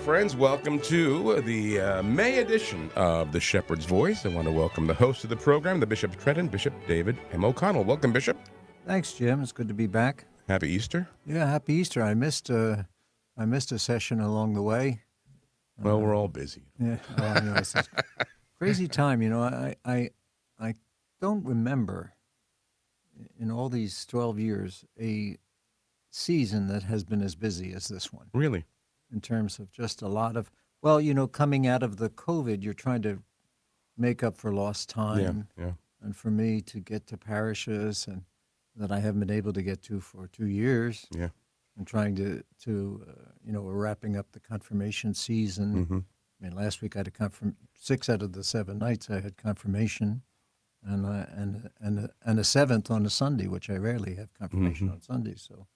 friends. Welcome to the May edition of The Shepherd's Voice. I want to welcome the host of the program, the Bishop of Trenton, Bishop David M. O'Connell. Welcome, Bishop. Thanks, Jim. It's good to be back. Happy Easter. Yeah, happy Easter. I missed a session along the way. Well, we're all busy. Yeah, I know. It's a crazy time. You know, I don't remember in all these 12 years a season that has been as busy as this one. Really? In terms of just a lot of, well, you know, coming out of the COVID, you're trying to make up for lost time. Yeah. And for me to get to parishes and that I haven't been able to get to for 2 years. Yeah. I'm trying to we're wrapping up the confirmation season. Mm-hmm. I mean, last week I had 6 out of the 7 nights I had confirmation, and a seventh on a Sunday, which I rarely have confirmation on Sundays. So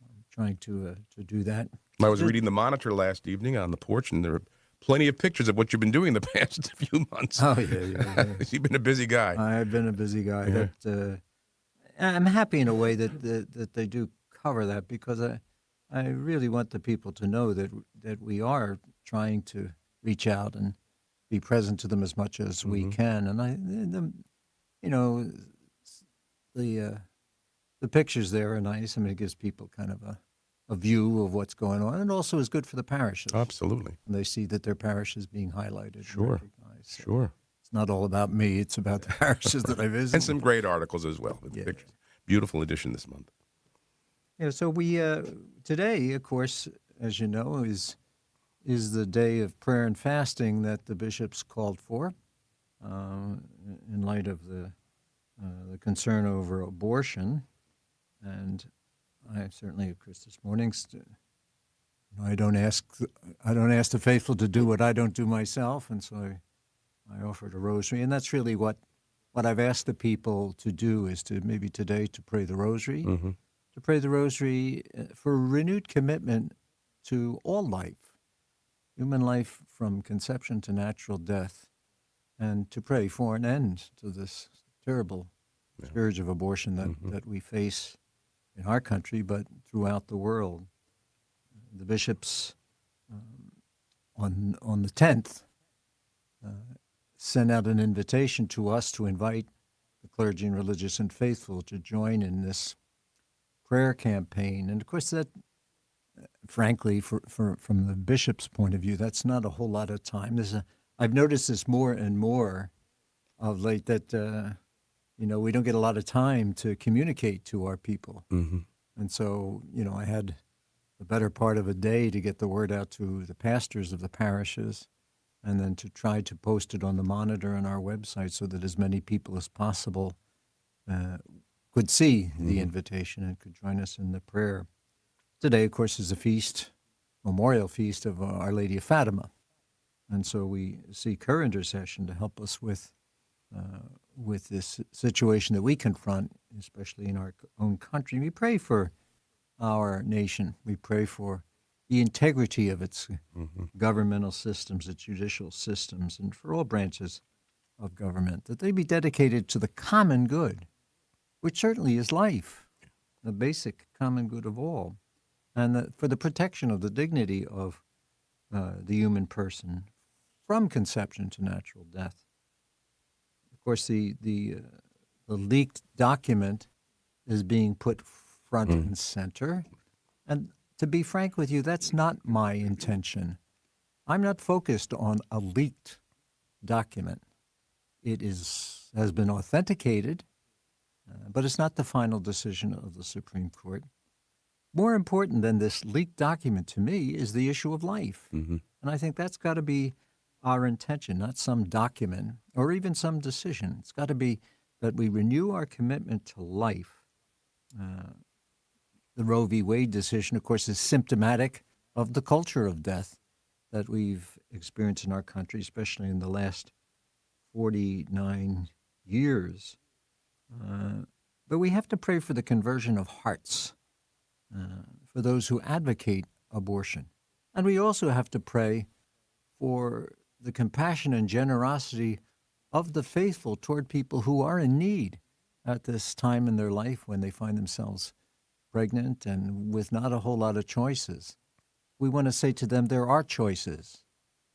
I'm trying to do that. I was reading the Monitor last evening on the porch, and there were plenty of pictures of what you've been doing the past few months. Oh yeah. You've been a busy guy. I've been a busy guy. Yeah. That I'm happy in a way that they do cover that, because I really want the people to know that we are trying to reach out and be present to them as much as we can. And the pictures there are nice. I mean, it gives people kind of a view of what's going on, and also is good for the parishes. Absolutely. And they see that their parish is being highlighted. Sure. And recognized. So Sure. it's not all about me. It's about the parishes that I visit. And some great articles as well with the pictures. Beautiful edition this month. Yeah, so we today, of course, as you know, is the day of prayer and fasting that the bishops called for in light of the concern over abortion. And I certainly, of course, this morning, I don't ask the faithful to do what I don't do myself, and so I offered a rosary, and that's really what I've asked the people to do, is to maybe today to pray the rosary. To pray the rosary for renewed commitment to all life, human life from conception to natural death, and to pray for an end to this terrible scourge of abortion that we face in our country, but throughout the world. The bishops on the 10th sent out an invitation to us to invite the clergy and religious and faithful to join in this prayer campaign. And of course that, frankly, from the bishop's point of view, that's not a whole lot of time. I've noticed this more and more of late, that we don't get a lot of time to communicate to our people. And so, I had the better part of a day to get the word out to the pastors of the parishes, and then to try to post it on the Monitor and our website so that as many people as possible could see the invitation and could join us in the prayer. Today, of course, is a memorial feast of Our Lady of Fatima. And so we seek her intercession to help us with this situation that we confront, especially in our own country. We pray for our nation. We pray for the integrity of its governmental systems, its judicial systems, and for all branches of government, that they be dedicated to the common good, which certainly is life, the basic common good of all, and for the protection of the dignity of the human person from conception to natural death. Of course, the leaked document is being put front and center, and to be frank with you, that's not my intention. I'm not focused on a leaked document. It has been authenticated, but it's not the final decision of the Supreme Court. More important than this leaked document to me is the issue of life. And I think that's got to be our intention, not some document or even some decision. It's got to be that we renew our commitment to life. The Roe v. Wade decision, of course, is symptomatic of the culture of death that we've experienced in our country, especially in the last 49 years. But we have to pray for the conversion of hearts, for those who advocate abortion. And we also have to pray for the compassion and generosity of the faithful toward people who are in need at this time in their life when they find themselves pregnant and with not a whole lot of choices. we want to say to them there are choices.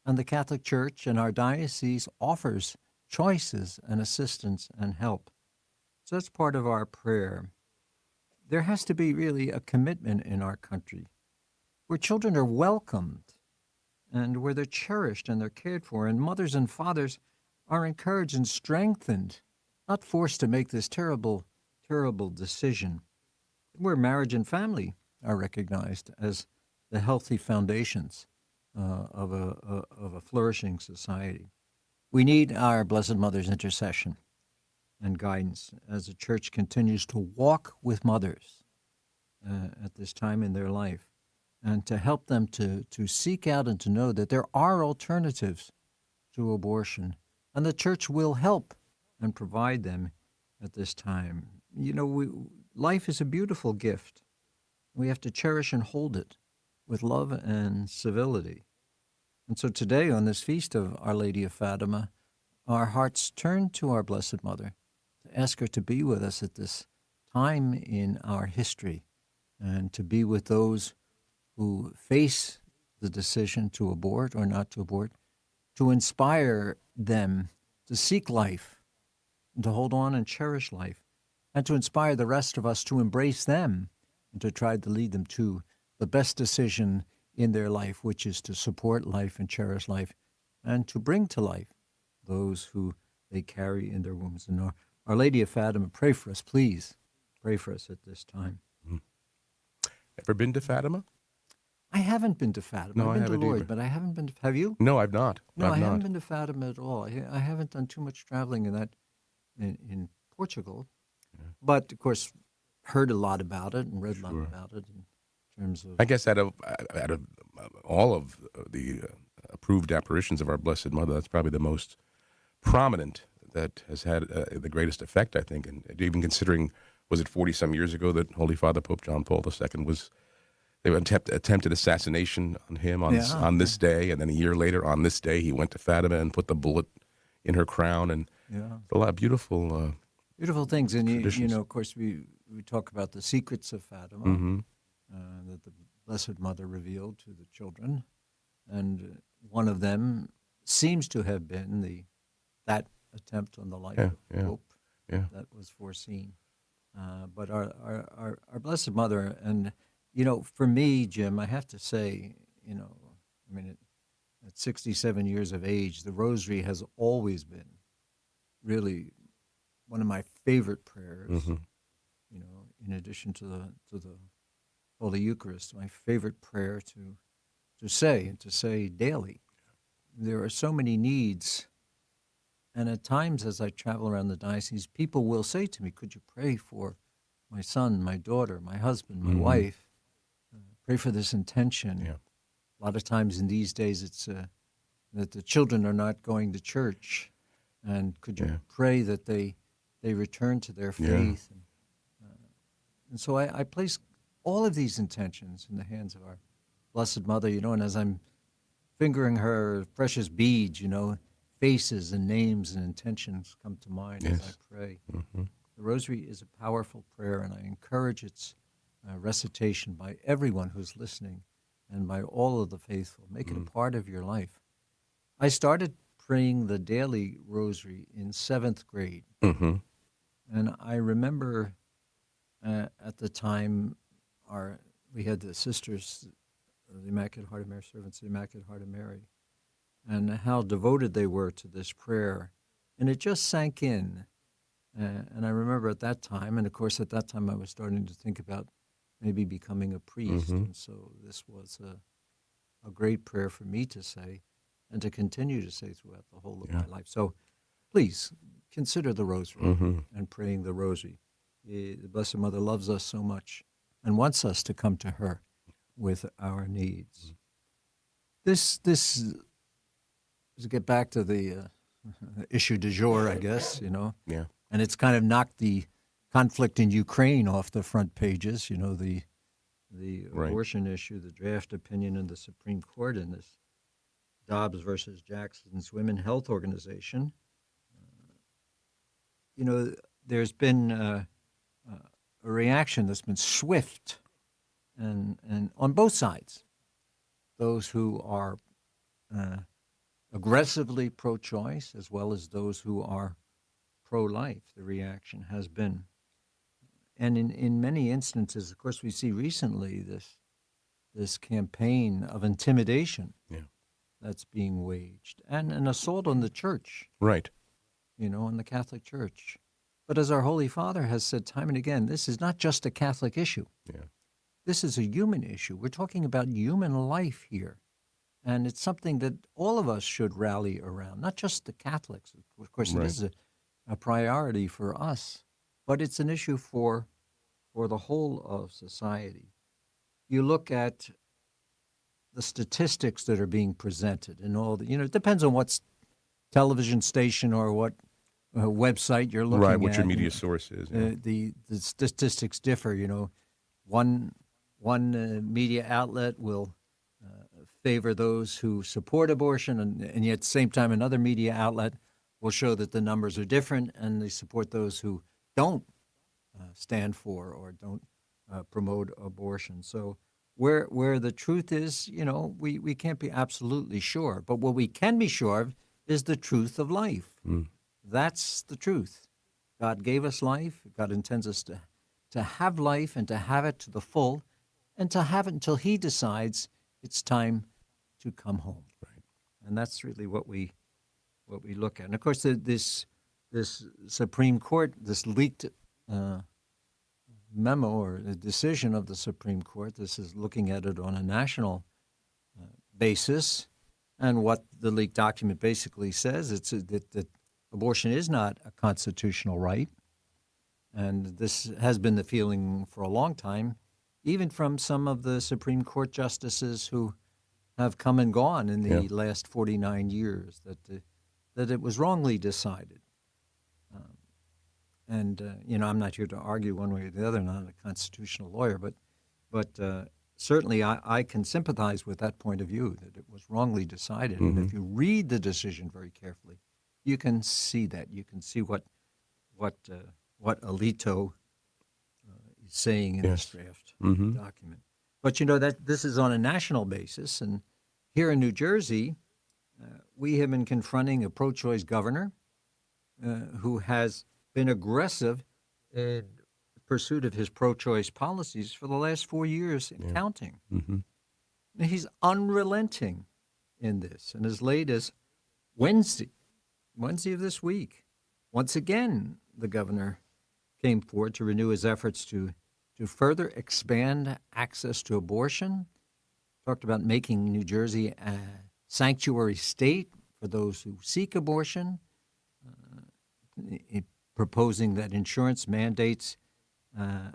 And the Catholic Church and our diocese offers choices and assistance and help. So that's part of our prayer. There has to be really a commitment in our country where children are welcomed and where they're cherished and they're cared for, and mothers and fathers are encouraged and strengthened, not forced to make this terrible, terrible decision, where marriage and family are recognized as the healthy foundations of a flourishing society. We need our Blessed Mother's intercession and guidance as the Church continues to walk with mothers at this time in their life, and to help them to seek out and to know that there are alternatives to abortion, and the Church will help and provide them at this time. You know, life is a beautiful gift. We have to cherish and hold it with love and civility. And so today, on this feast of Our Lady of Fatima, our hearts turn to our Blessed Mother to ask her to be with us at this time in our history, and to be with those who face the decision to abort or not to abort, to inspire them to seek life, and to hold on and cherish life, and to inspire the rest of us to embrace them and to try to lead them to the best decision in their life, which is to support life and cherish life, and to bring to life those who they carry in their wombs. And Our Lady of Fatima, pray for us, please. Pray for us at this time. Ever been to Fatima? I haven't been to Fatima. No, I've been I to haven't Lourdes, either. but I haven't been to... Have you? No, I've not. No, I've I haven't not. been to Fatima at all. I haven't done too much traveling in Portugal. Yeah. But, of course, heard a lot about it and read a lot Sure. about it in terms of... I guess out of all of the approved apparitions of our Blessed Mother, that's probably the most prominent that has had the greatest effect, I think. And even considering, was it 40-some years ago that Holy Father Pope John Paul II they attempted assassination on him on this day, and then a year later on this day he went to Fatima and put the bullet in her crown, and a lot of beautiful things. And, you know, traditions. of course, we talk about the secrets of Fatima Mm-hmm. that the Blessed Mother revealed to the children. And one of them seems to have been that attempt on the life of Pope that was foreseen. But our Blessed Mother, and, you know, for me, Jim, I have to say, you know, I mean, at 67 years of age, the Rosary has always been really one of my favorite prayers. Mm-hmm. You know, in addition to the Holy Eucharist, my favorite prayer to say daily. There are so many needs, and at times as I travel around the diocese, people will say to me, "Could you pray for my son, my daughter, my husband, my wife? Pray for this intention." Yeah. A lot of times in these days, it's that the children are not going to church, and could you pray that they return to their faith? And so I place all of these intentions in the hands of our Blessed Mother, you know, and as I'm fingering her precious beads, you know, faces and names and intentions come to mind as I pray. Mm-hmm. The Rosary is a powerful prayer, and I encourage its recitation by everyone who's listening and by all of the faithful. Make it a part of your life. I started praying the daily Rosary in 7th grade, and I remember at the time we had the sisters, the Immaculate Heart of Mary, servants of the Immaculate Heart of Mary, and how devoted they were to this prayer. And it just sank in. And I remember at that time, and of course at that time I was starting to think about maybe becoming a priest. And so this was a great prayer for me to say and to continue to say throughout the whole of my life. So please consider the Rosary and praying the Rosary. The Blessed Mother loves us so much and wants us to come to her with our needs. This to get back to the issue du jour, I guess, you know. Yeah. And it's kind of knocked the conflict in Ukraine off the front pages, you know, the abortion issue, the draft opinion in the Supreme Court in this Dobbs versus Jackson's Women Health Organization. You know, there's been a reaction that's been swift and on both sides. those who are aggressively pro-choice as well as those who are pro-life, the reaction has been. And in many instances, of course, we see recently this campaign of intimidation that's being waged, and an assault on the church. Right. On the Catholic Church. But as our Holy Father has said time and again, this is not just a Catholic issue. Yeah. This is a human issue. We're talking about human life here. And it's something that all of us should rally around, not just the Catholics. Of course, it is a priority for us, but it's an issue for the whole of society. You look at the statistics that are being presented and all the, it depends on what television station or what website you're looking at. Right, what your media source is. Yeah. The statistics differ, One media outlet will favor those who support abortion, and yet at the same time another media outlet will show that the numbers are different and they support those who don't stand for or don't promote abortion. So where the truth is, we can't be absolutely sure. But what we can be sure of is the truth of life. That's the truth. God gave us life. God intends us to have life and to have it to the full and to have it until he decides it's time to come home. Right. And that's really what we look at. And, of course, this Supreme Court, this leaked memo or the decision of the Supreme Court, this is looking at it on a national basis. And what the leaked document basically says, it's that abortion is not a constitutional right. And this has been the feeling for a long time, even from some of the Supreme Court justices who have come and gone in the last 49 years, that it was wrongly decided. I'm not here to argue one way or the other, I'm not a constitutional lawyer, but certainly I can sympathize with that point of view, that it was wrongly decided. Mm-hmm. And if you read the decision very carefully, you can see that. You can see what Alito is saying in this draft document. But that this is on a national basis, and here in New Jersey, we have been confronting a pro-choice governor who has been aggressive in pursuit of his pro-choice policies for the last 4 years and counting. Mm-hmm. He's unrelenting in this, and as late as Wednesday of this week, once again, the governor came forward to renew his efforts to further expand access to abortion. Talked about making New Jersey a sanctuary state for those who seek abortion, proposing that insurance mandates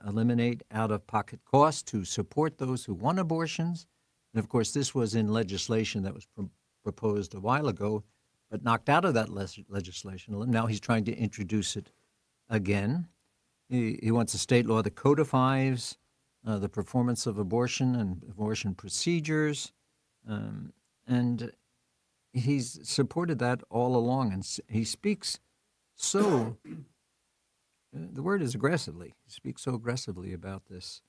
eliminate out-of-pocket costs to support those who want abortions. And, of course, this was in legislation that was proposed a while ago, but knocked out of that legislation. Now he's trying to introduce it again. He wants a state law that codifies the performance of abortion and abortion procedures. And he's supported that all along. And he speaks so, the word is aggressively. He speaks so aggressively about this.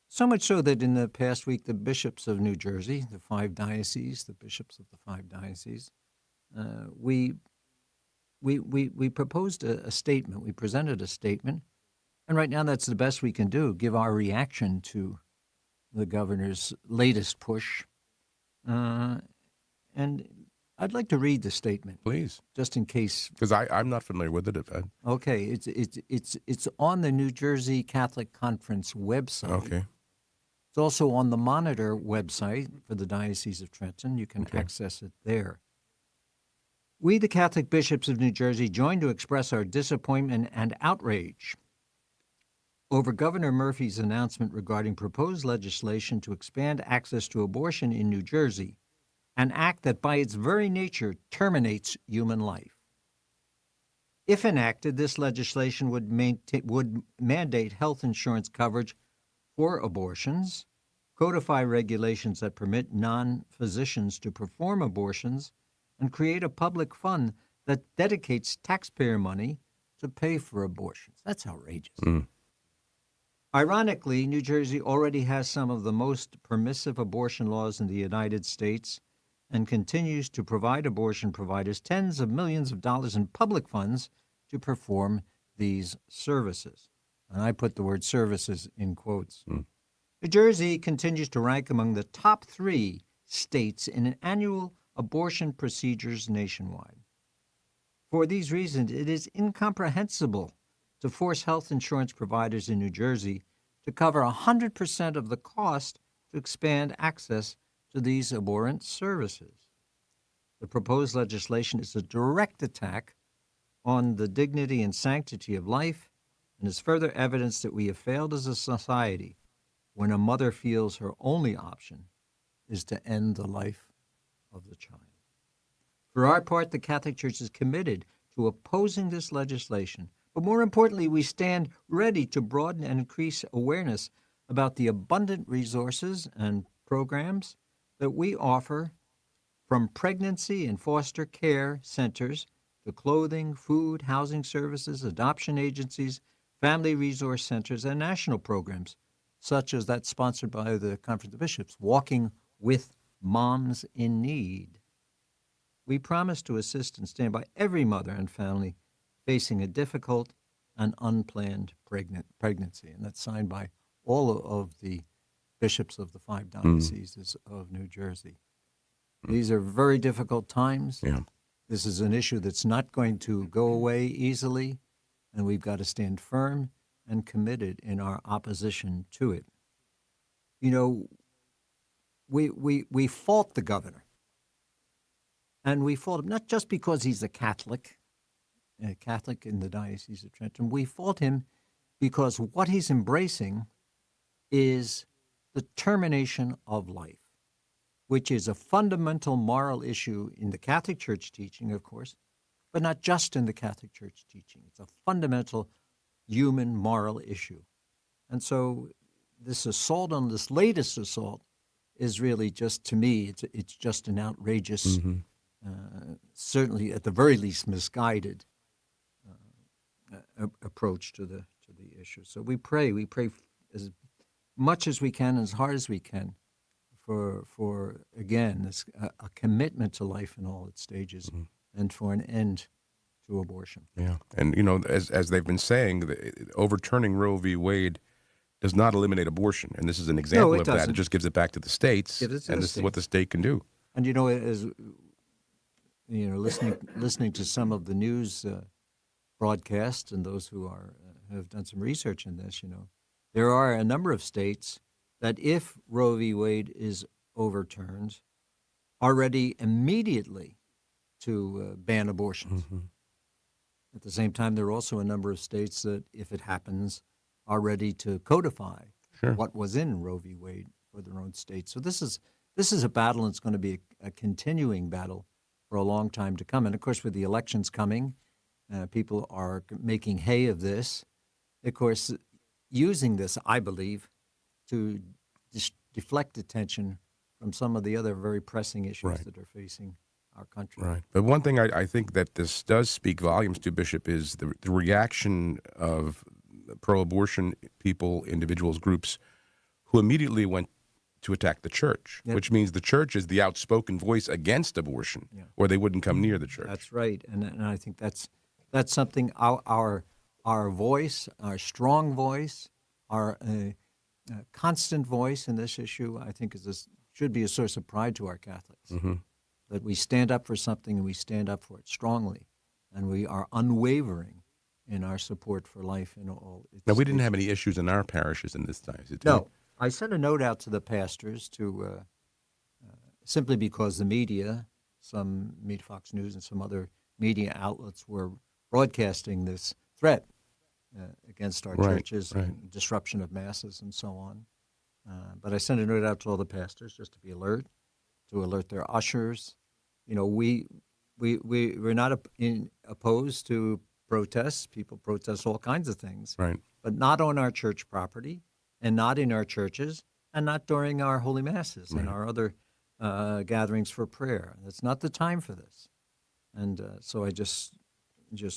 So much so that in the past week, the bishops of New Jersey, the 5 dioceses, the bishops of the 5 dioceses, we proposed a statement. We presented a statement. And right now that's the best we can do, give our reaction to the governor's latest push. And I'd like to read the statement. Please. Just in case. Because I'm not familiar with it. Okay. It's on the New Jersey Catholic Conference website. Okay. It's also on the Monitor website for the Diocese of Trenton. You can access it there. We, the Catholic bishops of New Jersey, join to express our disappointment and outrage over Governor Murphy's announcement regarding proposed legislation to expand access to abortion in New Jersey, an act that by its very nature terminates human life. If enacted, this legislation would mandate health insurance coverage for abortions, codify regulations that permit non-physicians to perform abortions, and create a public fund that dedicates taxpayer money to pay for abortions. That's outrageous. Ironically, New Jersey already has some of the most permissive abortion laws in the United States and continues to provide abortion providers tens of millions of dollars in public funds to perform these services. And I put the word services in quotes. New Jersey continues to rank among the top 3 states in annual abortion procedures nationwide. For these reasons, it is incomprehensible to force health insurance providers in New Jersey to cover 100% of the cost to expand access to these abhorrent services. The proposed legislation is a direct attack on the dignity and sanctity of life and is further evidence that we have failed as a society when a mother feels her only option is to end the life of the child. For our part, the Catholic Church is committed to opposing this legislation, but more importantly, we stand ready to broaden and increase awareness about the abundant resources and programs that we offer, from pregnancy and foster care centers to clothing, food, housing services, adoption agencies, family resource centers, and national programs, such as that sponsored by the Conference of Bishops, Walking with Moms in Need. We promise to assist and stand by every mother and family facing a difficult and unplanned pregnancy. And that's signed by all of the bishops of the 5 dioceses of New Jersey. These are very difficult times. Yeah. This is an issue that's not going to go away easily, and we've got to stand firm and committed in our opposition to it. You know, we fault the governor. And we fault him not just because he's a Catholic in the Diocese of Trenton. We fault him because what he's embracing is the termination of life, which is a fundamental moral issue in the Catholic Church teaching, of course, but not just in the Catholic Church teaching. It's a fundamental human moral issue. And so this assault on this latest assault is really just, to me, it's just an outrageous, certainly at the very least misguided approach to the issue. So we pray as much as we can, as hard as we can, for again, this, a commitment to life in all its stages, and for an end to abortion. Yeah, and you know, as they've been saying, overturning Roe v. Wade does not eliminate abortion, and this is an example of that. It just gives it back to the states, and this is what the state can do. And you know, as you know, listening to some of the news broadcasts and those who have done some research in this, you know, there are a number of states that, if Roe v. Wade is overturned, are ready immediately to ban abortions. At the same time, there are also a number of states that, if it happens, are ready to codify what was in Roe v. Wade for their own state. So this is a battle, and it's going to be a continuing battle for a long time to come. And of course, with the elections coming, people are making hay of this. Of course, using this, I believe, to deflect attention from some of the other very pressing issues that are facing our country. Right. But one thing I think that this does speak volumes to, Bishop, is the reaction of pro-abortion people, individuals, groups, who immediately went to attack the church, which means the church is the outspoken voice against abortion, or they wouldn't come near the church. That's right, and I think that's something our voice, our strong voice, our constant voice in this issue, I think should be a source of pride to our Catholics. That we stand up for something, and we stand up for it strongly, and we are unwavering in our support for life in all its Now, we didn't have any issues in our parishes in this time. No. I sent a note out to the pastors to simply because the media, some Fox News and some other media outlets, were broadcasting this threat against our churches and disruption of masses and so on. But I sent a note out to all the pastors just to be alert, to alert their ushers. You know, we're not opposed to protests. People protest all kinds of things, but not on our church property, and not in our churches, and not during our holy masses and our other gatherings for prayer. It's not the time for this. And so I just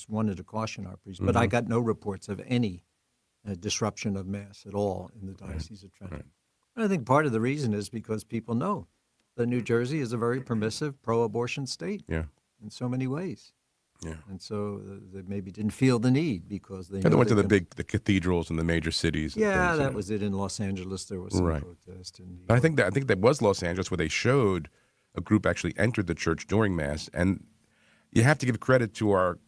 wanted to caution our priests. But I got no reports of any disruption of Mass at all in the Diocese of Trenton. Right. And I think part of the reason is because people know that New Jersey is a very permissive, pro-abortion state Yeah. in so many ways. Yeah. And so they maybe didn't feel the need because they And they know went to they the cathedrals in the major cities. And Yeah, things, that was it. In Los Angeles, there was some Right. protest. In New But York. I think that was Los Angeles where they showed a group actually entered the church during Mass, and you have to give credit to our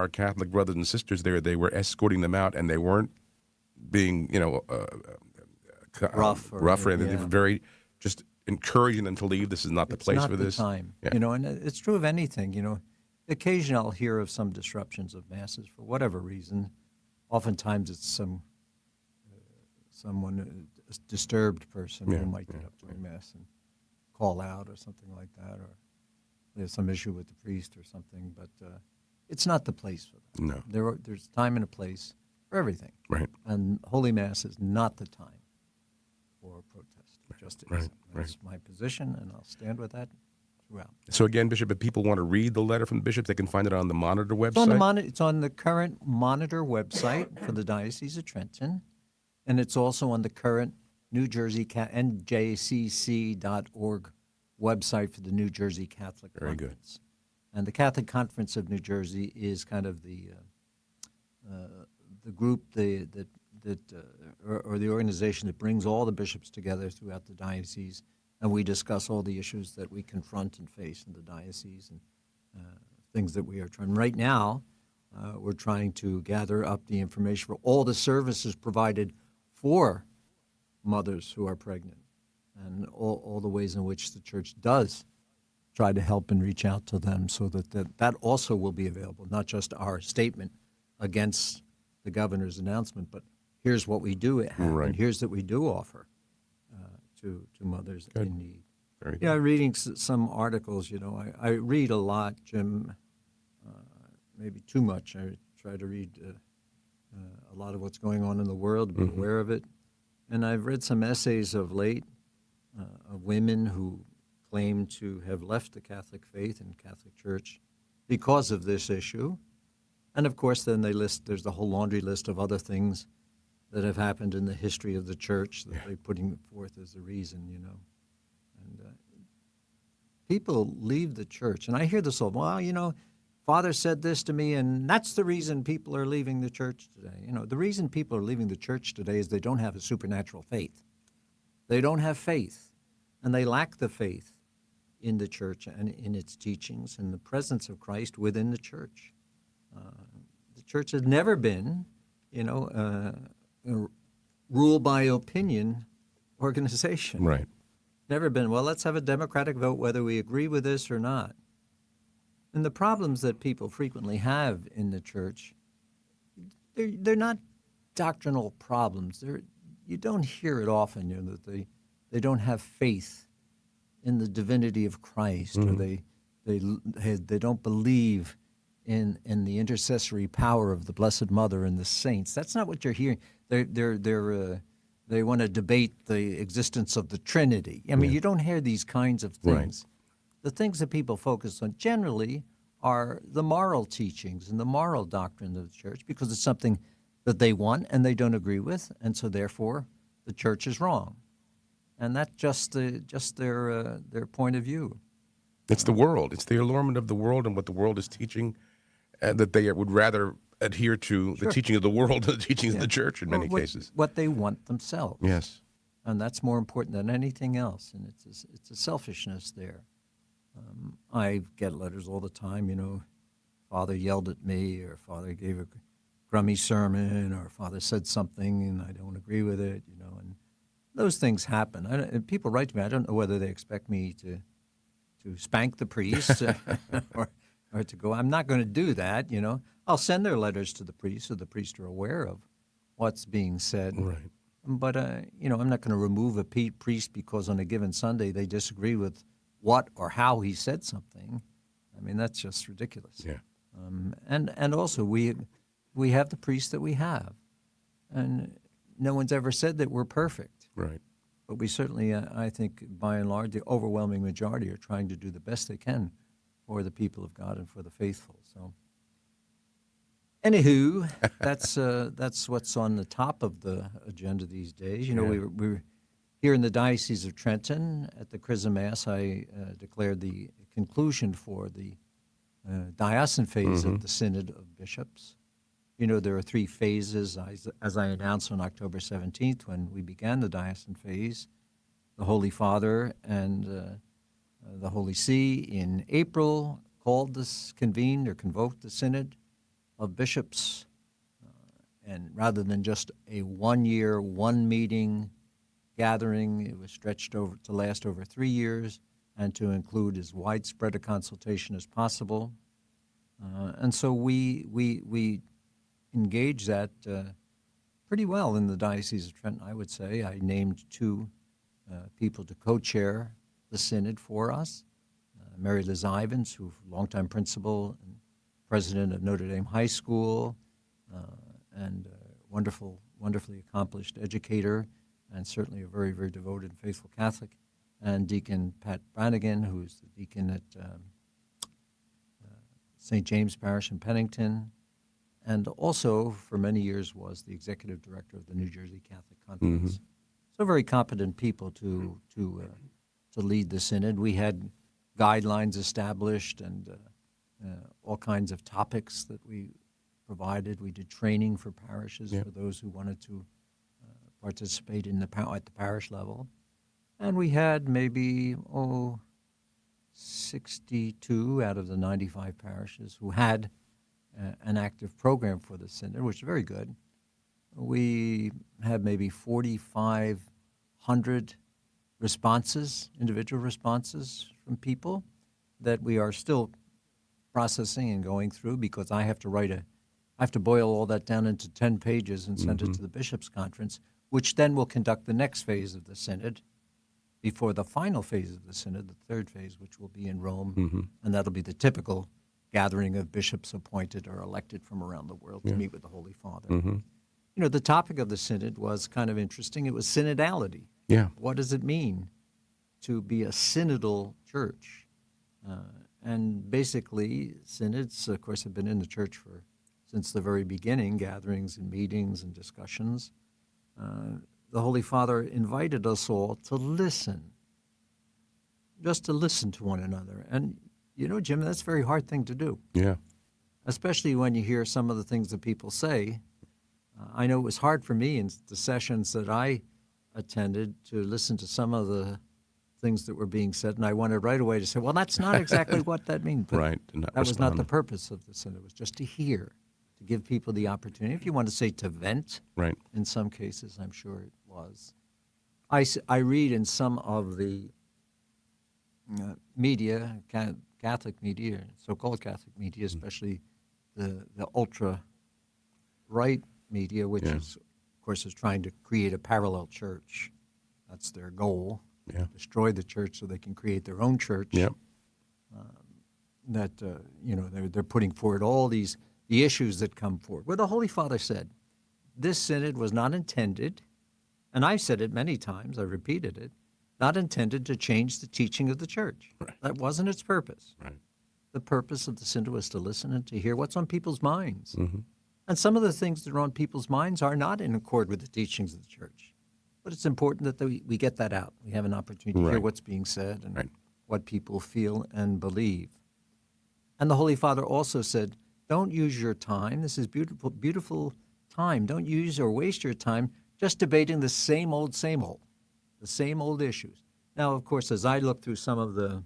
Catholic brothers and sisters there. They were escorting them out, and they weren't being Rough or anything. They yeah. were very just encouraging them to leave. This is not the It's place not for the this. time, Yeah. and it's true of anything. Occasionally I'll hear of some disruptions of masses for whatever reason. Oftentimes it's someone, a disturbed person Yeah, who might get up during Mass and call out or something like that, or there's some issue with the priest or something. But it's not the place for that. No. There's time and a place for everything. Right. And Holy Mass is not the time for protest. It just Right, isn't. That's my position, and I'll stand with that throughout. So again, Bishop, if people want to read the letter from the bishops, they can find it on the Monitor website. It's on the current Monitor website for the Diocese of Trenton, and it's also on the current New Jersey NJCC.org website for the New Jersey Catholic Very good. Conference. And the Catholic Conference of New Jersey is kind of the group or the organization that brings all the bishops together throughout the diocese, and we discuss all the issues that we confront and face in the diocese and things that we are trying. Right now, we're trying to gather up the information for all the services provided for mothers who are pregnant and all the ways in which the Church does try to help and reach out to them, so that also will be available, not just our statement against the governor's announcement, but here's what we do have, and here's that we do offer to mothers in need. Very good. Yeah, reading some articles, I read a lot, Jim, maybe too much. I try to read a lot of what's going on in the world, be aware of it. And I've read some essays of late of women who claim to have left the Catholic faith and Catholic Church because of this issue. And of course, then there's the whole laundry list of other things that have happened in the history of the Church that they're putting forth as a reason, And people leave the Church, and I hear this all, well, Father said this to me, and that's the reason people are leaving the Church today. The reason people are leaving the Church today is they don't have a supernatural faith. They don't have faith, and they lack the faith in the Church and in its teachings and the presence of Christ within the Church. The Church has never been, a rule by opinion organization. Right. Never been, well, let's have a democratic vote whether we agree with this or not. And the problems that people frequently have in the Church, they're not doctrinal problems. You don't hear it often, that they don't have faith in the divinity of Christ, or they don't believe in the intercessory power of the Blessed Mother and the saints. That's not what you're hearing. They want to debate the existence of the Trinity. I mean, you don't hear these kinds of things. Right. The things that people focus on generally are the moral teachings and the moral doctrine of the Church, because it's something that they want and they don't agree with, and so therefore the Church is wrong. And that's just their point of view. It's the world. It's the allurement of the world and what the world is teaching, and that they would rather adhere to the teaching of the world than the teachings of the Church in many cases. What they want themselves. Yes. And that's more important than anything else. And it's a selfishness there. I get letters all the time, Father yelled at me, or Father gave a grummy sermon, or Father said something and I don't agree with it, and those things happen. And people write to me. I don't know whether they expect me to spank the priest or to go. I'm not going to do that, I'll send their letters to the priest so the priests are aware of what's being said. Right. But, I'm not going to remove a priest because on a given Sunday they disagree with what or how he said something. I mean, that's just ridiculous. Yeah. And also we have the priests that we have. And no one's ever said that we're perfect. Right. But we certainly, I think, by and large, the overwhelming majority are trying to do the best they can for the people of God and for the faithful. So Anywho, that's what's on the top of the agenda these days. You know, Yeah. we're here in the Diocese of Trenton at the Chrism Mass. I declared the conclusion for the diocesan phase of the Synod of Bishops. You know, there are 3 phases, as I announced on October 17th when we began the diocesan phase. The Holy Father and the Holy See in April convened or convoked the Synod of Bishops, and rather than just a 1-year, 1-meeting gathering, it was stretched over to last over 3 years and to include as widespread a consultation as possible. And so we engaged that pretty well in the Diocese of Trenton, I would say. I named 2 people to co-chair the Synod for us. Mary Liz Ivins, who's longtime principal and president of Notre Dame High School, and wonderfully accomplished educator, and certainly a very, very devoted and faithful Catholic, and Deacon Pat Brannigan, who's the deacon at St. James Parish in Pennington, and also for many years was the executive director of the New Jersey Catholic Conference. So very competent people to lead the Synod. We had guidelines established and all kinds of topics that we provided. We did training for parishes for those who wanted to participate at the parish level. And we had maybe 62 out of the 95 parishes who had an active program for the Synod, which is very good. We had maybe 4,500 responses, individual responses from people that we are still processing and going through, because I have to boil all that down into 10 pages and send it to the Bishops' Conference, which then will conduct the next phase of the Synod before the final phase of the Synod, the 3rd phase, which will be in Rome, and that'll be the typical gathering of bishops appointed or elected from around the world to meet with the Holy Father. You know, the topic of the Synod was kind of interesting. It was synodality. Yeah. What does it mean to be a synodal church? And basically, synods, of course, have been in the church since the very beginning, gatherings and meetings and discussions. The Holy Father invited us all to listen, just to listen to one another. And, you know, Jim, that's a very hard thing to do. Yeah. Especially when you hear some of the things that people say. I know it was hard for me in the sessions that I attended to listen to some of the things that were being said, and I wanted right away to say, well, that's not exactly what that means. But Right. that was not the purpose of the Synod. It was just to hear, to give people the opportunity. If you want to say to vent, Right. in some cases, I'm sure it was. I read in some of the media, Catholic media, so-called Catholic media, especially the ultra-right media, which is, of course, is trying to create a parallel church. That's their goal. Yeah. Destroy the church so they can create their own church. Yep. You know, they're putting forward all the issues that come forward. Well, the Holy Father said, this Synod was not intended, and I've said it many times, I repeated it, not intended to change the teaching of the church. Right. That wasn't its purpose. Right. The purpose of the Synod was to listen and to hear what's on people's minds. And some of the things that are on people's minds are not in accord with the teachings of the church. But it's important that we get that out. We have an opportunity to hear Right. what's being said and Right. what people feel and believe. And the Holy Father also said, don't use your time. This is beautiful, beautiful time. Don't use or waste your time just debating the same old issues. Now, of course, as I look through some of the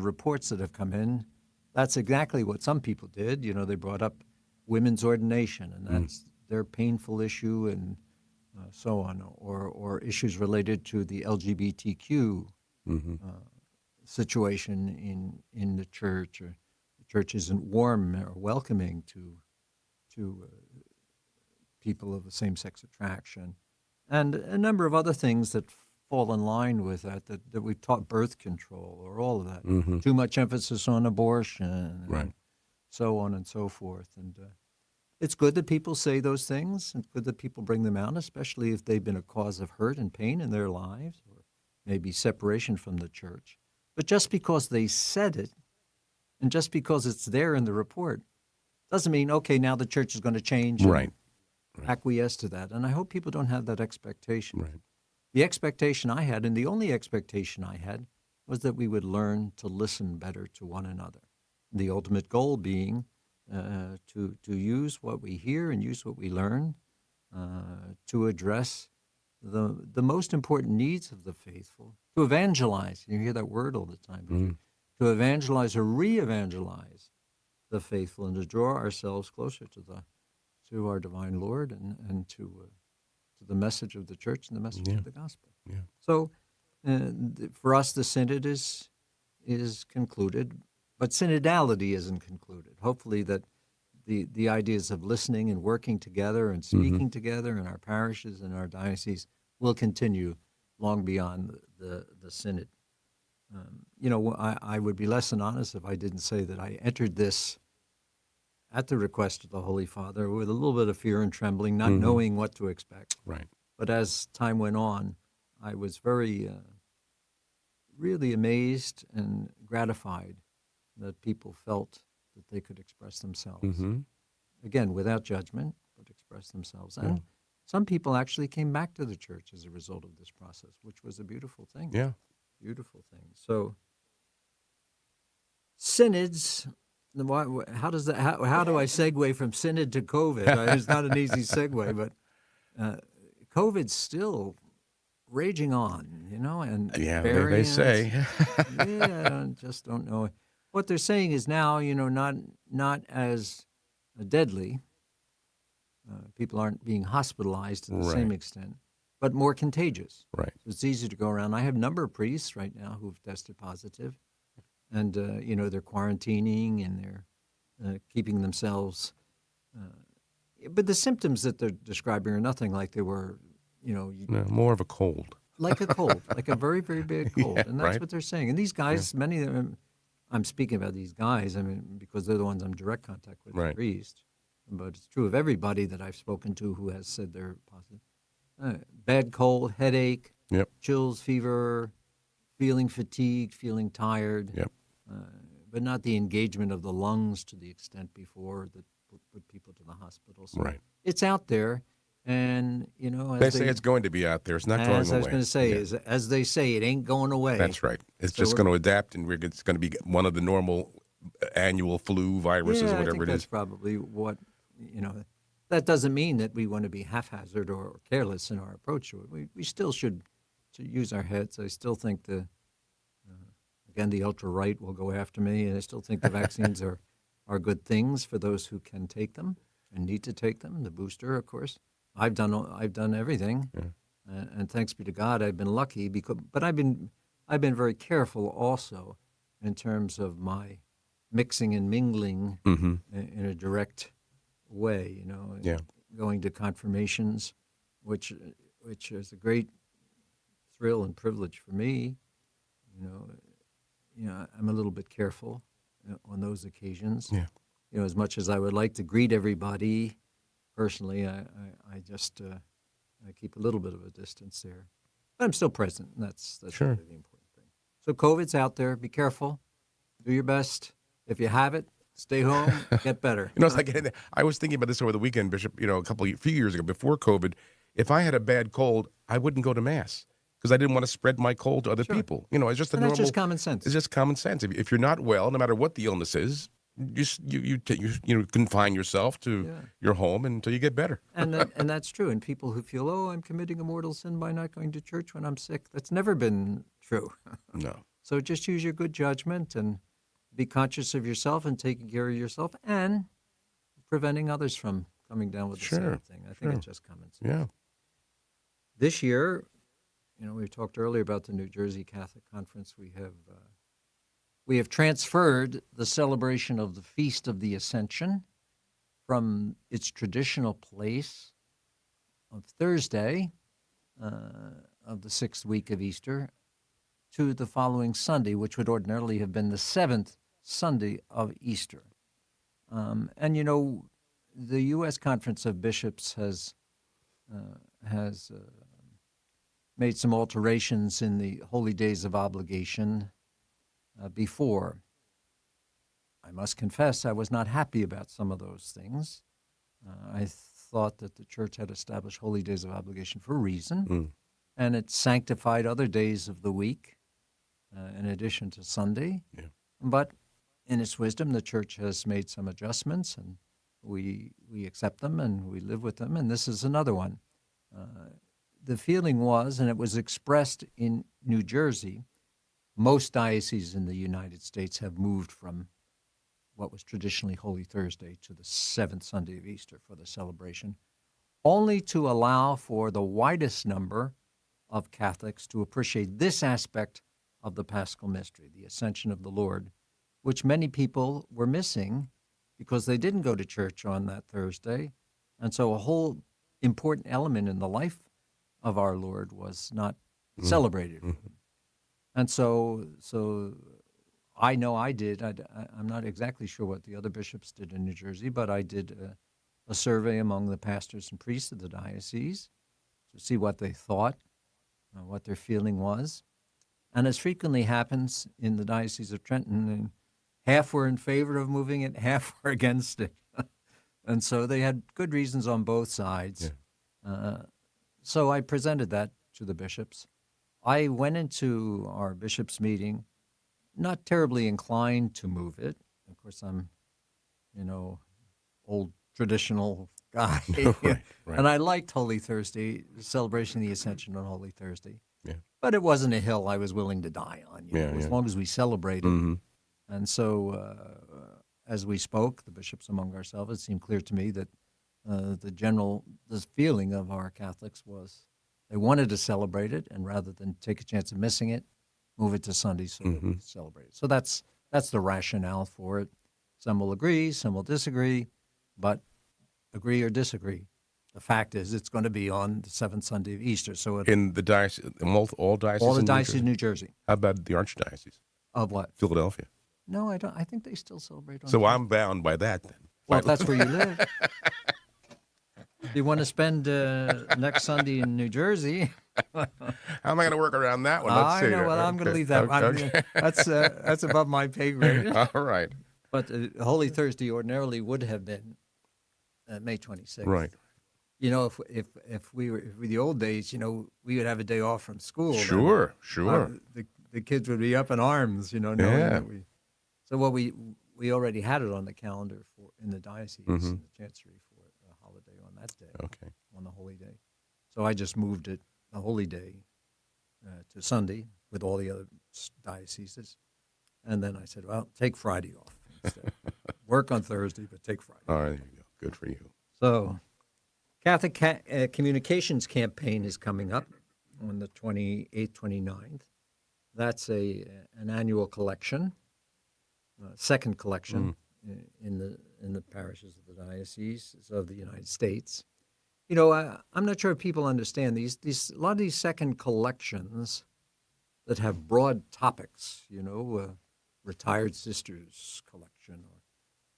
reports that have come in, that's exactly what some people did. You know, they brought up women's ordination, and that's their painful issue, and so on, or issues related to the LGBTQ situation in the church, or the church isn't warm or welcoming to people of the same-sex attraction, and a number of other things that fall in line with that we've taught, birth control, or all of that. Too much emphasis on abortion, and so on and so forth. And it's good that people say those things. It's good that people bring them out, especially if they've been a cause of hurt and pain in their lives, or maybe separation from the church. But just because they said it, and just because it's there in the report, Doesn't mean, okay, now the church is going to change and Right. acquiesce to that. And I hope people don't have that expectation. Right. The expectation I had, and the only expectation I had, was that we would learn to listen better to one another. The ultimate goal being to use what we hear and use what we learn to address the most important needs of the faithful, to evangelize. You hear that word all the time. To evangelize or re-evangelize the faithful, and to draw ourselves closer to our divine Lord and to the message of the church and the message of the gospel. Yeah. So for us, the synod is concluded, but synodality isn't concluded. Hopefully that the ideas of listening and working together and speaking together in our parishes and our dioceses will continue long beyond the synod. I would be less than honest if I didn't say that I entered this at the request of the Holy Father with a little bit of fear and trembling, not knowing what to expect. Right. But as time went on, I was very, really amazed and gratified that people felt that they could express themselves. Again, without judgment, but express themselves. And some people actually came back to the church as a result of this process, which was a beautiful thing. Yeah. Beautiful thing. So, synods. How does that? How do I segue from synod to COVID? It's not an easy segue, but COVID's still raging on, and they say. I just don't know. What they're saying is now, not as deadly. People aren't being hospitalized to the same extent, but more contagious. Right. So it's easy to go around. I have a number of priests right now who've tested positive, and they're quarantining and they're keeping themselves. But the symptoms that they're describing are nothing like they were, more of a cold. Like a cold, like a very, very bad cold. And that's what they're saying. And these guys, many of them, I'm speaking about these guys, because they're the ones I'm in direct contact with, the priest. But it's true of everybody that I've spoken to who has said they're positive. Bad cold, headache, chills, fever, feeling fatigued, feeling tired, but not the engagement of the lungs to the extent before that put people to the hospital. So it's out there. And, they say it's going to be out there. It's not going away. As I was going to say, as they say, it ain't going away. That's right. It's just going to adapt, and it's going to be one of the normal annual flu viruses or whatever I think it that's is. Probably what, that doesn't mean that we want to be haphazard or careless in our approach to it. We still should use our heads. I still think again, the ultra-right will go after me, and I still think the vaccines are good things for those who can take them and need to take them. The booster, of course. I've done everything, and thanks be to God, I've been lucky. But I've been very careful also in terms of my mixing and mingling in a direct way. Going to confirmations, which is a great thrill and privilege for me. I'm a little bit careful on those occasions. As much as I would like to greet everybody. Personally, I just I keep a little bit of a distance there, but I'm still present. And that's really the important thing. So COVID's out there. Be careful. Do your best. If you have it, stay home. Get better. It's like I was thinking about this over the weekend, Bishop. A few years ago, before COVID, if I had a bad cold, I wouldn't go to Mass because I didn't want to spread my cold to other people. It's just that's just common sense. It's just common sense. If you're not well, no matter what the illness is, you confine yourself to your home until you get better. and that's true. And people who feel, I'm committing a mortal sin by not going to church when I'm sick, that's never been true. No. So just use your good judgment and be conscious of yourself and taking care of yourself and preventing others from coming down with the same thing. I think it's just common sense. Yeah. This year, we talked earlier about the New Jersey Catholic Conference. We have transferred the celebration of the Feast of the Ascension from its traditional place of Thursday of the sixth week of Easter to the following Sunday, which would ordinarily have been the seventh Sunday of Easter. The U.S. Conference of Bishops has made some alterations in the holy days of obligation before. I must confess I was not happy about some of those things. I thought that the Church had established holy days of obligation for a reason, and it sanctified other days of the week in addition to Sunday. Yeah. But in its wisdom, the Church has made some adjustments, and we accept them and we live with them, and this is another one. The feeling was, and it was expressed in New Jersey, most dioceses in the United States have moved from what was traditionally Holy Thursday to the seventh Sunday of Easter for the celebration, only to allow for the widest number of Catholics to appreciate this aspect of the Paschal Mystery, the Ascension of the Lord, which many people were missing because they didn't go to church on that Thursday. And so a whole important element in the life of our Lord was not celebrated. And so I know I did. I'm not exactly sure what the other bishops did in New Jersey, but I did a survey among the pastors and priests of the diocese to see what they thought, what their feeling was. And as frequently happens in the Diocese of Trenton, half were in favor of moving it, half were against it. And so they had good reasons on both sides. Yeah. So I presented that to the bishops. I went into our bishops' meeting not terribly inclined to move it. Of course, I'm, old traditional guy. Right. And I liked Holy Thursday, celebrating the Ascension on Holy Thursday. Yeah. But it wasn't a hill I was willing to die on, as long as we celebrated. And so as we spoke, the bishops among ourselves, it seemed clear to me that the feeling of our Catholics was they wanted to celebrate it, and rather than take a chance of missing it, move it to Sunday so that we could celebrate it. So that's the rationale for it. Some will agree, some will disagree, but agree or disagree, the fact is it's going to be on the seventh Sunday of Easter. So in the diocese, all dioceses, all the dioceses in New Jersey. How about the archdiocese of what? Philadelphia. No, I don't. I think they still celebrate on So Thursday. I'm bound by that then. Well, that's where you live. If you want to spend next Sunday in New Jersey, how am I going to work around that one? Let's I see. know. Well, I'm going to leave that one. Okay. That's above my pay grade. All right. But Holy Thursday ordinarily would have been May 26th. Right. If we were the old days, we would have a day off from school. Sure. The kids would be up in arms, knowing that we. So what we already had it on the calendar in the diocese, in the chancery for a holiday on that day. Okay. On the holy day, so I just moved it the holy day to Sunday with all the other dioceses, and then I said, well, take Friday off instead. Work on Thursday, but take Friday. All right, there you go. Good for you. So, Catholic Communications Campaign is coming up on the 28th, 29th. That's an annual collection, second collection in the parishes of the dioceses of the United States. I'm not sure if people understand a lot of these second collections that have broad topics. Retired sisters collection or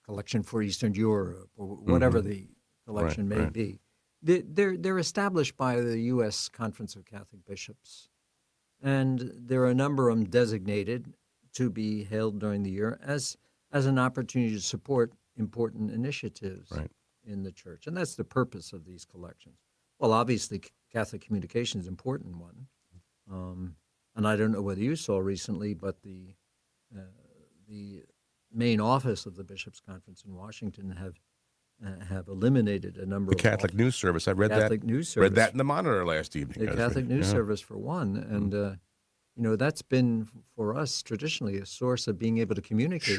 collection for Eastern Europe or whatever the collection may be. They're established by the U.S. Conference of Catholic Bishops, and there are a number of them designated to be held during the year as an opportunity to support important initiatives in the Church. And that's the purpose of these collections. Well, obviously, Catholic Communication is an important one. And I don't know whether you saw recently, but the main office of the Bishops' Conference in Washington have eliminated a number of the Catholic News Service. I read Catholic that. News Service. Read that in the Monitor last evening. The Catholic News Service for one, and that's been for us traditionally a source of being able to communicate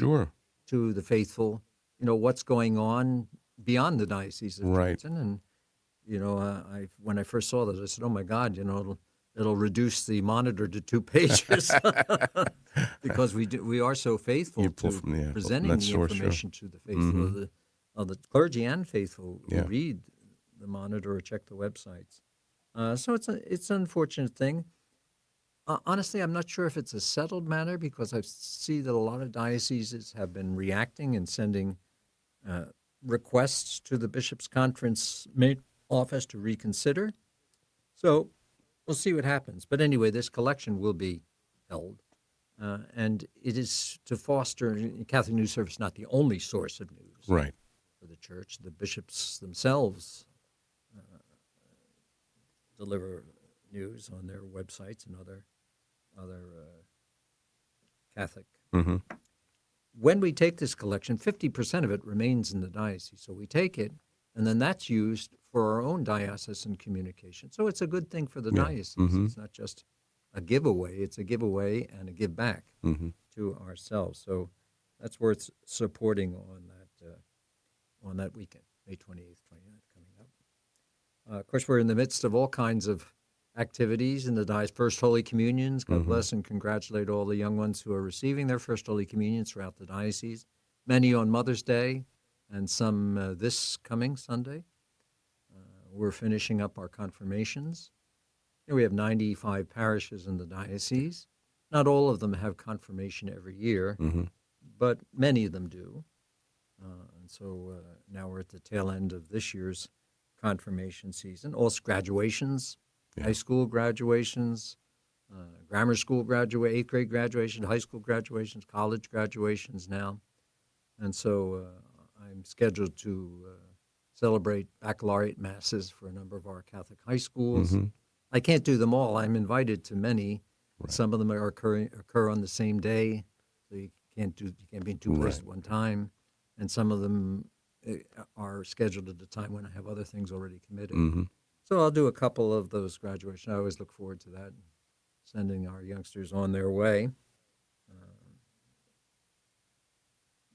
to the faithful, what's going on beyond the Diocese of Trenton. And when I first saw that, I said, "Oh my God, it'll reduce the Monitor to 2 pages," because we are so faithful to presenting the information to the faithful, of the clergy and faithful who read the Monitor or check the websites. So it's an unfortunate thing. Honestly, I'm not sure if it's a settled matter because I see that a lot of dioceses have been reacting and sending requests to the Bishops' Conference office to reconsider. So we'll see what happens. But anyway, this collection will be held. And it is to foster Catholic News Service, not the only source of news Right. for the church. The bishops themselves deliver news on their websites and other Catholic. Mm-hmm. When we take this collection, 50% of it remains in the diocese. So we take it, and then that's used for our own diocesan communication. So it's a good thing for the diocese. Mm-hmm. It's not just a giveaway. It's a giveaway and a give back Mm-hmm. to ourselves. So that's worth supporting on that weekend, May 28th, 29th, coming up. Of course, we're in the midst of all kinds of activities in the diocese. First Holy Communions. God bless and congratulate all the young ones who are receiving their First Holy Communions throughout the diocese. Many on Mother's Day, and some this coming Sunday. We're finishing up our confirmations. Here we have 95 parishes in the diocese. Not all of them have confirmation every year, but many of them do. And so now we're at the tail end of this year's confirmation season. Also graduations, high school graduations, grammar school graduate, 8th grade graduation, high school graduations, college graduations now. And so I'm scheduled to celebrate baccalaureate masses for a number of our Catholic high schools. I can't do them all. I'm invited to many. Right. Some of them occur on the same day, so you can't be in two places at one time. And some of them are scheduled at a time when I have other things already committed. So I'll do a couple of those graduations. I always look forward to that, sending our youngsters on their way.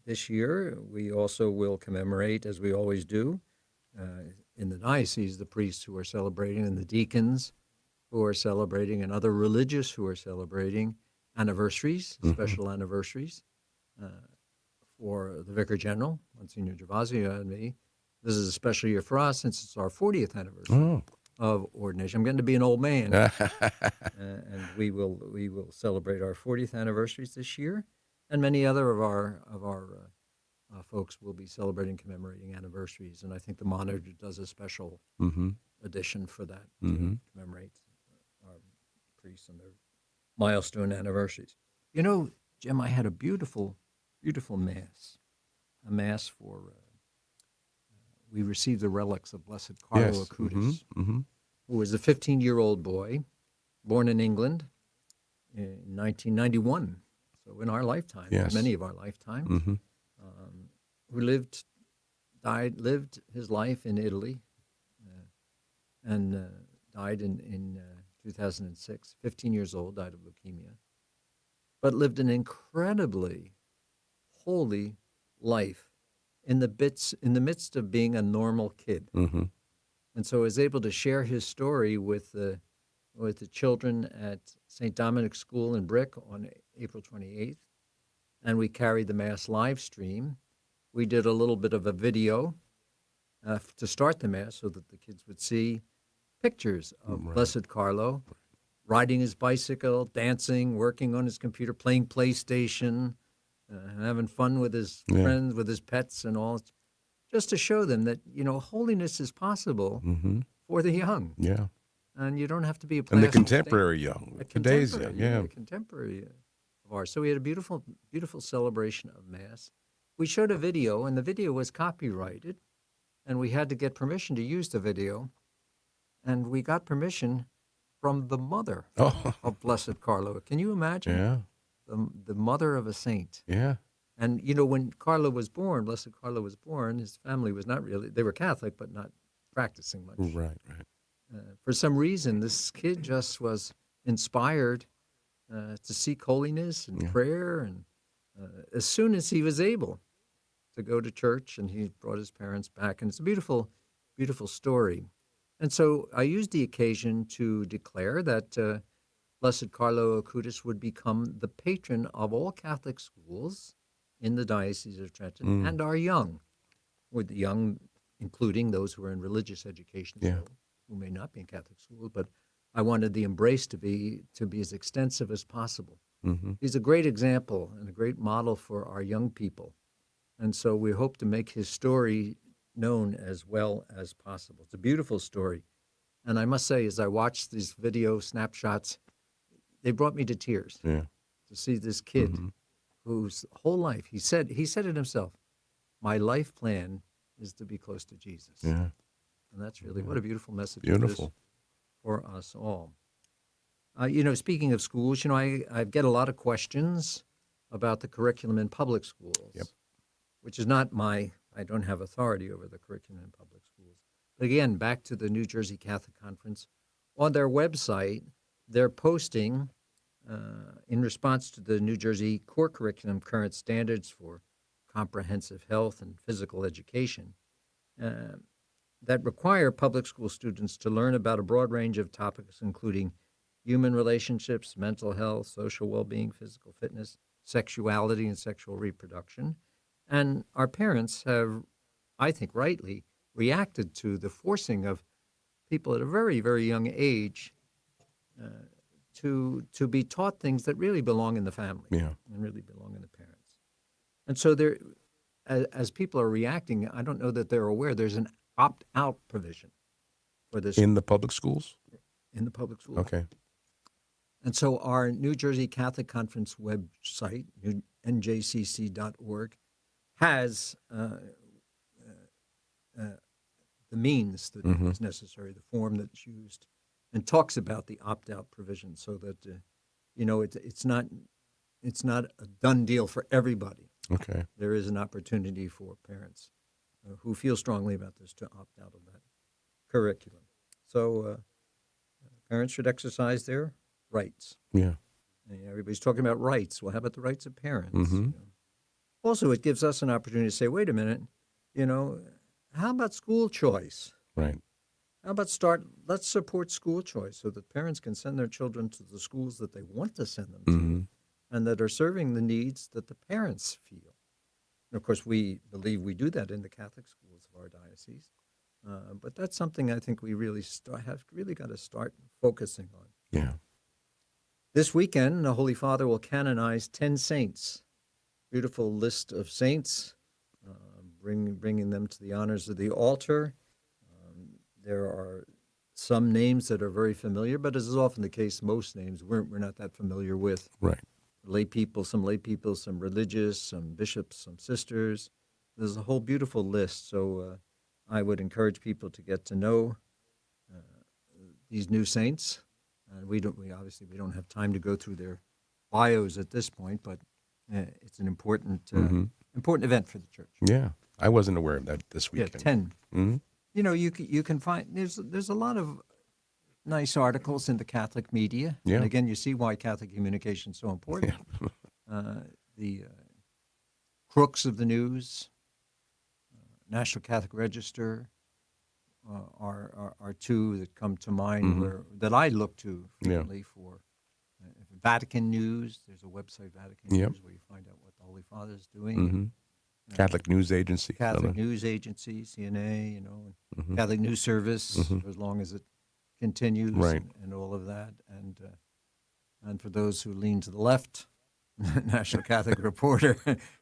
This year, we also will commemorate, as we always do, in the diocese, the priests who are celebrating and the deacons who are celebrating and other religious who are celebrating anniversaries, special anniversaries. For the Vicar General, Monsignor Gervasio and me, this is a special year for us since it's our 40th anniversary of ordination. I'm getting to be an old man, and we will celebrate our 40th anniversaries this year, and many other of our folks will be celebrating, commemorating anniversaries. And I think the Monitor does a special edition for that to commemorate our priests and their milestone anniversaries. You know, Jim, I had a beautiful Mass, a Mass for, we received the relics of Blessed Carlo Acutis, who was a 15-year-old boy, born in England in 1991, so in our lifetime, many of our lifetimes, who lived his life in Italy, and died in 2006, 15 years old, died of leukemia, but lived an incredibly holy life in the midst of being a normal kid, and so is able to share his story with the children at St. Dominic's School in Brick on April 28th, and we carried the Mass live stream. We did a little bit of a video to start the Mass so that the kids would see pictures of Blessed Carlo riding his bicycle, dancing, working on his computer, playing PlayStation, having fun with his friends, with his pets and all, just to show them that, holiness is possible for the young. Yeah. And you don't have to be a plastic and the contemporary young, today's young, the contemporary of ours. So we had a beautiful, beautiful celebration of Mass. We showed a video, and the video was copyrighted, and we had to get permission to use the video, and we got permission from the mother of Blessed Carlo. Can you imagine? Yeah. The mother of a saint. Yeah. And, when Carlo was born, Blessed Carlo was born, his family was not really, they were Catholic, but not practicing much. Right. For some reason, this kid just was inspired to seek holiness and prayer, and as soon as he was able to go to church, and he brought his parents back, and it's a beautiful, beautiful story. And so I used the occasion to declare that Blessed Carlo Acutis would become the patron of all Catholic schools in the Diocese of Trenton, and our young, with the young, including those who are in religious education, so, who may not be in Catholic schools, but I wanted the embrace to be as extensive as possible. He's a great example and a great model for our young people, and so we hope to make his story known as well as possible. It's a beautiful story, and I must say, as I watched these video snapshots, they brought me to tears. Yeah. to see this kid whose whole life, he said it himself, my life plan is to be close to Jesus. Yeah. And that's really, what a beautiful message Beautiful. it is for us all. Speaking of schools, I get a lot of questions about the curriculum in public schools, Yep. which is not I don't have authority over the curriculum in public schools. But again, back to the New Jersey Catholic Conference, on their website, they're posting, in response to the New Jersey core curriculum current standards for comprehensive health and physical education, that require public school students to learn about a broad range of topics, including human relationships, mental health, social well-being, physical fitness, sexuality, and sexual reproduction. And our parents have, I think rightly, reacted to the forcing of people at a very, very young age to be taught things that really belong in the family and really belong in the parents. And so as people are reacting, I don't know that they're aware there's an opt-out provision for this. In the public schools? In the public schools. Okay. And so our New Jersey Catholic Conference website, njcc.org, has the means that is necessary, the form that's used, and talks about the opt-out provision, so that it's not a done deal for everybody. Okay. There is an opportunity for parents who feel strongly about this to opt out of that curriculum. So parents should exercise their rights. Yeah. Everybody's talking about rights. Well, how about the rights of parents? Also, it gives us an opportunity to say, wait a minute, how about school choice? Right. How about let's support school choice so that parents can send their children to the schools that they want to send them to and that are serving the needs that the parents feel. And of course, we believe we do that in the Catholic schools of our diocese. But that's something I think we really have got to start focusing on. Yeah. This weekend, the Holy Father will canonize 10 saints. Beautiful list of saints, bringing them to the honors of the altar. There are some names that are very familiar, but as is often the case, most names we're not that familiar with. Right. Some lay people, some religious, some bishops, some sisters. There's a whole beautiful list. So I would encourage people to get to know these new saints. We obviously don't have time to go through their bios at this point, but it's an important event for the church. Yeah, I wasn't aware of that this weekend. Yeah, 10. You can find there's a lot of nice articles in the Catholic media. Yeah. And again, you see why Catholic communication is so important. Yeah. The crooks of the news, National Catholic Register, are two that come to mind that I look to frequently for. Vatican News, there's a website, Vatican News, where you find out what the Holy Father is doing. Catholic News Agency. Catholic News Agency, CNA, Catholic News Service, for as long as it continues, and all of that. And for those who lean to the left, National Catholic Reporter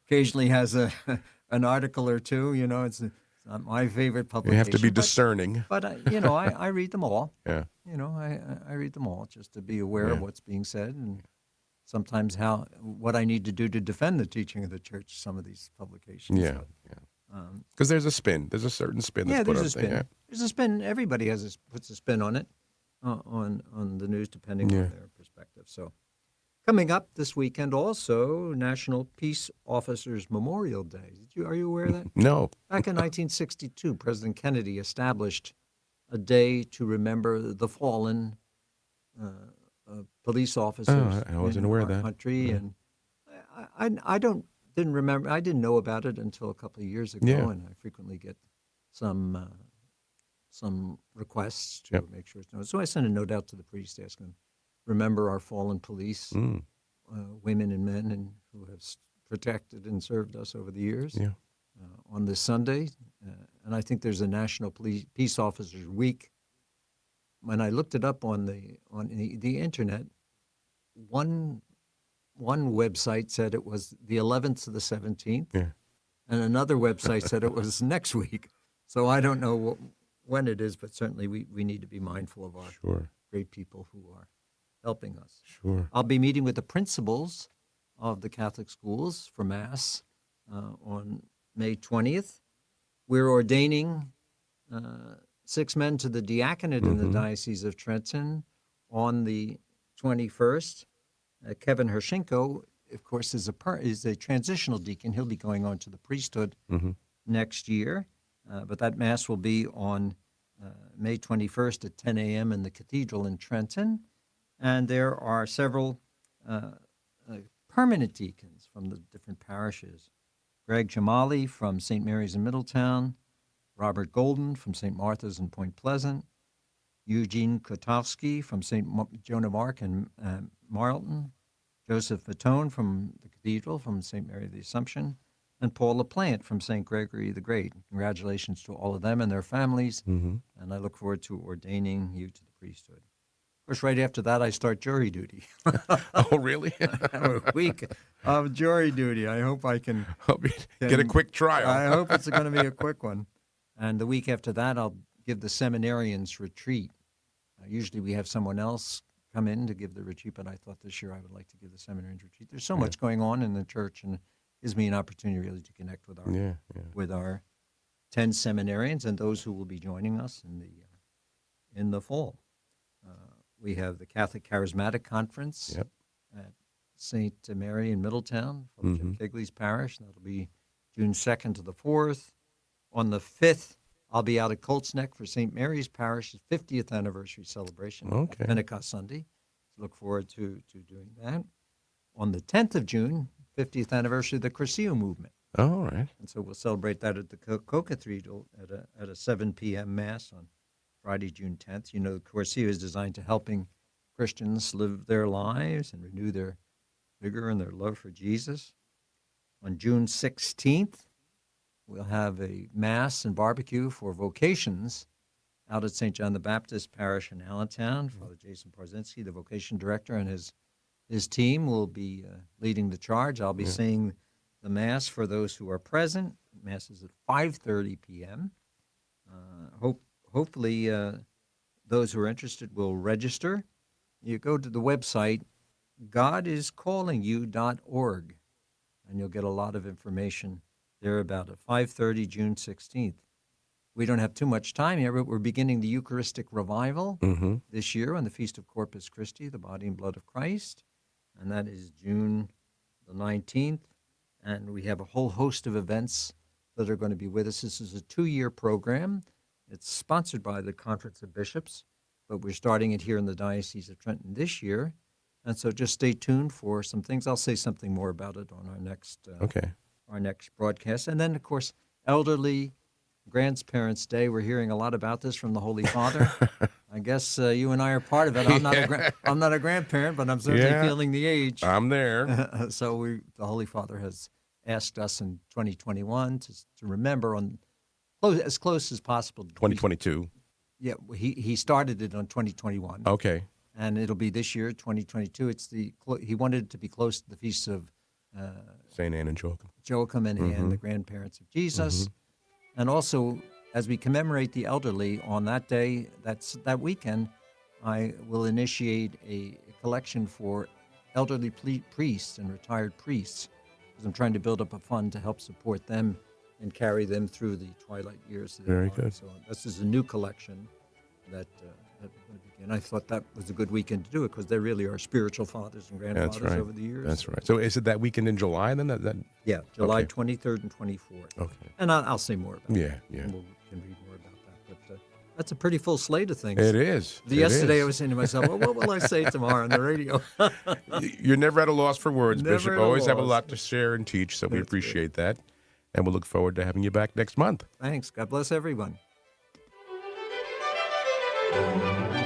occasionally has an article or two. It's not my favorite publication. You have to be discerning. But I read them all. Yeah. I read them all just to be aware of what's being said, and sometimes what I need to do to defend the teaching of the church. Some of these publications. Yeah. Because there's a spin. There's a certain spin. That's there's put a spin. Yeah. There's a spin. Everybody puts a spin on it, on the news, depending on their perspective. So, coming up this weekend, also National Peace Officers Memorial Day. Are you aware of that? No. Back in 1962, President Kennedy established a day to remember the fallen police officers I wasn't aware of that. Country, and I didn't remember. I didn't know about it until a couple of years ago, and I frequently get some requests to make sure it's known. So I sent a note out to the priest asking, remember our fallen police, women and men, and who have protected and served us over the years. Yeah. On this Sunday, and I think there's a National Peace Officers Week. When I looked it up on the internet, one website said it was the 11th to the 17th, and another website said it was next week. So I don't know when it is, but certainly we need to be mindful of our great people who are helping us. Sure. I'll be meeting with the principals of the Catholic schools for Mass on May 20th. We're ordaining 6 men to the diaconate in the Diocese of Trenton on the 21st. Kevin Hershenko, of course, is a transitional deacon. He'll be going on to the priesthood next year. But that Mass will be on May 21st at 10 a.m. in the Cathedral in Trenton. And there are several permanent deacons from the different parishes. Greg Jamali from St. Mary's in Middletown, Robert Golden from St. Martha's in Point Pleasant, Eugene Kotowski from St. Joan of Arc in Marlton, Joseph Fatone from the Cathedral from St. Mary of the Assumption, and Paul LaPlante from St. Gregory the Great. Congratulations to all of them and their families, and I look forward to ordaining you to the priesthood. Of course, right after that, I start jury duty. Oh, really? I have a week of jury duty. I hope I can get a quick trial. I hope it's going to be a quick one. And the week after that, I'll give the Seminarians Retreat. Usually we have someone else come in to give the retreat, but I thought this year I would like to give the Seminarians Retreat. There's so much going on in the church, and it gives me an opportunity really to connect with our 10 seminarians and those who will be joining us in the fall. We have the Catholic Charismatic Conference at St. Mary in Middletown, from Jim Kegley's parish. That'll be June 2nd to the 4th. On the 5th, I'll be out at Colts Neck for St. Mary's Parish's 50th anniversary celebration, Pentecost Sunday. Look forward to doing that. On the 10th of June, 50th anniversary of the Cursillo movement. All right. And so we'll celebrate that at the Co-Cathedral at a 7 p.m. Mass on Friday, June 10th. You know, the Cursillo is designed to helping Christians live their lives and renew their vigor and their love for Jesus. On June 16th, we'll have a Mass and barbecue for vocations out at St. John the Baptist Parish in Allentown. Father Jason Parzinski, the vocation director, and his team will be leading the charge. I'll be saying the Mass for those who are present. Mass is at 5:30 p.m. Hopefully those who are interested will register. You go to the website, godiscallingyou.org, and you'll get a lot of information there about it. 5:30, June 16th. We don't have too much time here, but we're beginning the Eucharistic Revival this year on the Feast of Corpus Christi, the body and blood of Christ, and that is June the 19th. And we have a whole host of events that are going to be with us. This is a 2-year program. It's sponsored by the Conference of Bishops, but we're starting it here in the Diocese of Trenton this year. And so just stay tuned for some things. I'll say something more about it on our next broadcast. And then, of course, Elderly Grandparents' Day. We're hearing a lot about this from the Holy Father. I guess you and I are part of it. I'm not a grandparent, but I'm certainly feeling the age. I'm there. So the Holy Father has asked us in 2021 to remember as close as possible. 2022. Yeah, he started it on 2021. Okay. And it'll be this year, 2022. He wanted it to be close to the feasts of St. Anne and Joachim. Joachim and Anne, the grandparents of Jesus. And also, as we commemorate the elderly on that day, that weekend, I will initiate a collection for elderly priests and retired priests, because I'm trying to build up a fund to help support them and carry them through the twilight years of their lives. Very good. So this is a new collection that we're going to begin. I thought that was a good weekend to do it, because they really are spiritual fathers and grandfathers over the years. That's right. So is it that weekend in July then? Yeah, July 23rd and 24th. Okay. And I'll say more about that. Yeah. And we can read more about that. But that's a pretty full slate of things. It is. Yesterday I was saying to myself, well, what will I say tomorrow on the radio? You're never at a loss for words, Never Bishop. at a Always have a loss. lot to share and teach, so we appreciate that. And we'll look forward to having you back next month. Thanks. God bless everyone.